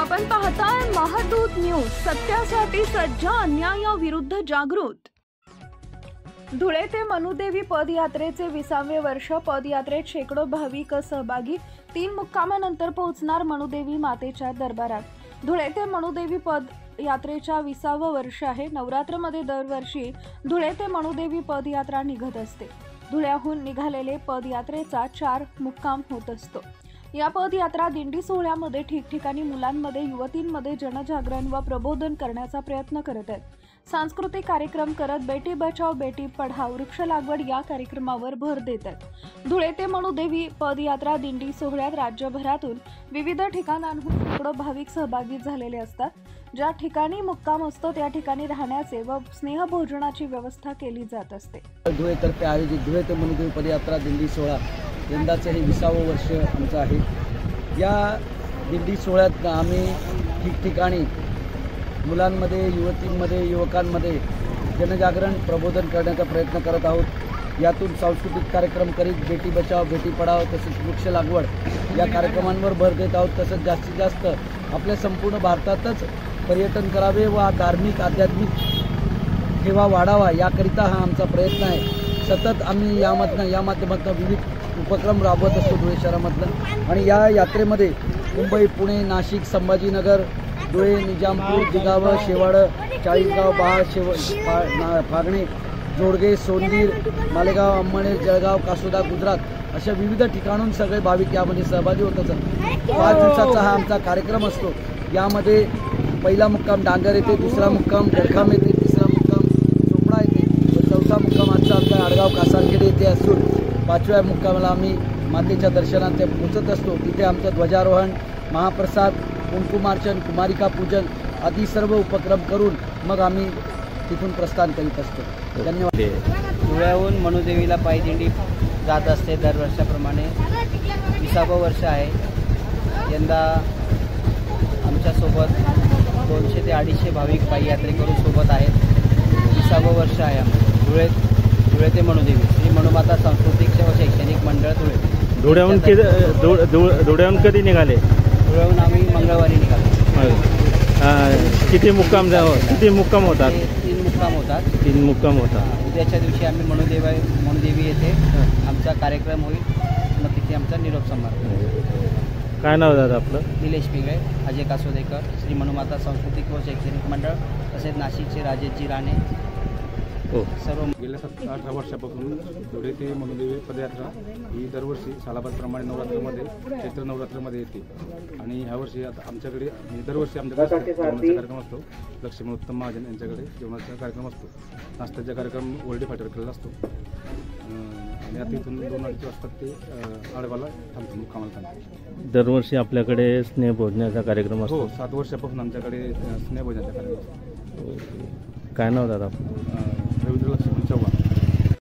आपण पाहताय महादूत न्यूज, सत्यासाठी सज्ज, अन्यायाविरुद्ध जागृत। धुळे ते मनुदेवी पदयात्रेचे 20वे वर्ष। पदयात्रेत शेकडो भाविक सहभागी। 3 मुक्कामानंतर पोहोचणार मनुदेवी मातेच्या दरबारात। धुळे ते मनुदेवी पदयात्रेच्या 20वे वर्ष आहे। नवरात्रमध्ये दरवर्षी धुळे ते मनुदेवी पदयात्रा निघत असते। धुळ्याहून निघालेले पदयात्रेचा 4 मुक्काम होत असतो। या पदयात्रा दिंडी सोहळ्यामध्ये ठिकठिकाणी मुलांमध्ये, युवतींमध्ये जनजागरण व प्रबोधन करण्याचा प्रयत्न करत आहेत। सांस्कृतिक कार्यक्रम करत बेटी बचाओ बेटी पढाओ, वृक्ष लागवड या कार्यक्रमावर भर देत आहेत। धुळे ते मनुदेवी पदयात्रा दिंडी सोहळ्यात राज्यभरातून विविध ठिकाणांहून शेकडो भाविक सहभागी झालेले असतात। ज्या ठिकाणी मुक्काम असतो त्या ठिकाणी राहण्याचे व स्नेहभोजनाची व्यवस्था केली जात असते। धुळेतर्फे आयोजित धुळे ते मनुदेवी पदयात्रा दिंडी सोहळा यंदाचं हे 20वे वर्ष आमचं आहे। या दिंडी सोहळ्यात आम्ही ठिकठिकाणी मुलांमध्ये, युवतींमध्ये, युवकांमध्ये जनजागरण प्रबोधन करण्याचा प्रयत्न करत आहोत। यातून सांस्कृतिक कार्यक्रम करीत बेटी बचाओ बेटी पढाओ तसेच वृक्ष लागवड या कार्यक्रमांवर भर देत आहोत। तसंच जास्तीत जास्त आपल्या संपूर्ण भारतातच पर्यटन करावे व धार्मिक आध्यात्मिक ठेवा वाढावा याकरिता हा आमचा प्रयत्न आहे। सतत आम्ही या माध्यमातून विविध उपक्रम राबवत असतो धुळे शहरामधलं। आणि या यात्रेमध्ये मुंबई, पुणे, नाशिक, संभाजीनगर, धुळे, निजामपूर, दिगावं, शेवाळ, चाळीसगाव, बहाळ, फागणे, जोडगे, सोनगीर, मालेगाव, अंमळनेर, जळगाव, कासोदा, गुजरात अशा विविध ठिकाणून सगळे भाविक यामध्ये सहभागी होत असतात। 5 दिवसाचा हा आमचा कार्यक्रम असतो। यामध्ये पहिला मुक्काम डांगर येथे, दुसरा मुक्काम गडखाम येथे, तिसरा मुक्काम चोपडा येथे व चौथा मुक्काम आमचा आडगाव कासारखेडे येथे असून 5व्या मुक्कामाला आम्ही मातेच्या दर्शनात पोहोचत असतो। तिथे आमचं ध्वजारोहण, महाप्रसाद, कुंकुमार्चन, कुमारिका पूजन आदी सर्व उपक्रम करून मग आम्ही तिथून प्रस्थान करीत असतो। धन्यवाद। धुळ्याहून मनुदेवीला पायदिंडी जात असते दरवर्षाप्रमाणे। 20वे वर्ष आहे। यंदा आमच्यासोबत 200 ते 250 भाविक पाययात्रेकरू सोबत आहेत। 20वे वर्ष आहे आमचं धुळे ते मनुदेवी श्री मनुमाता सांस्कृतिक व शैक्षणिक मंडळ धुळे। धुळ्याहून कधी निघाले? धुळ्याहून आम्ही मंगळवारी निघालो। किती मुक्काम होतात? 3 मुक्काम होतात। 3 मुक्काम होतात। उद्याच्या दिवशी आम्ही मनुदेवी येथे आमचा कार्यक्रम होईल। मग तिथे आमचा निरोप समारंभ। काय नाव दादा आपलं? निलेश पिगळे, अजय कासोदेकर, श्री मनुमाता सांस्कृतिक व शैक्षणिक मंडळ तसेच नाशिकचे राजेशजी राणे सर्व। गेल्या 18 वर्षापासून धुळे ते मनुदेवी पदयात्रा ही दरवर्षी सालाबादप्रमाणे नवरात्रमध्ये, चैत्र नवरात्रमध्ये येते। आणि ह्या वर्षी आता आमच्याकडे दरवर्षी आमच्याकडे जेवणाचा कार्यक्रम असतो। लक्ष्मण उत्तम महाजन यांच्याकडे जेवणाचा कार्यक्रम असतो। नाश्त्याचा कार्यक्रम ओल्डे फाटर केलेला असतो। आणि आता इथून 2-2.5 वाजता ते आडगावला थांबतो, मुक्कामाला थांबतो। दरवर्षी आपल्याकडे स्नेहभोजनाचा कार्यक्रम असतो। हो, 7 वर्षापासून आमच्याकडे स्नेहभोजनाचा कार्यक्रम असतो। काय नाव दादा? रवींद्र लक्ष्मण चव्हाण।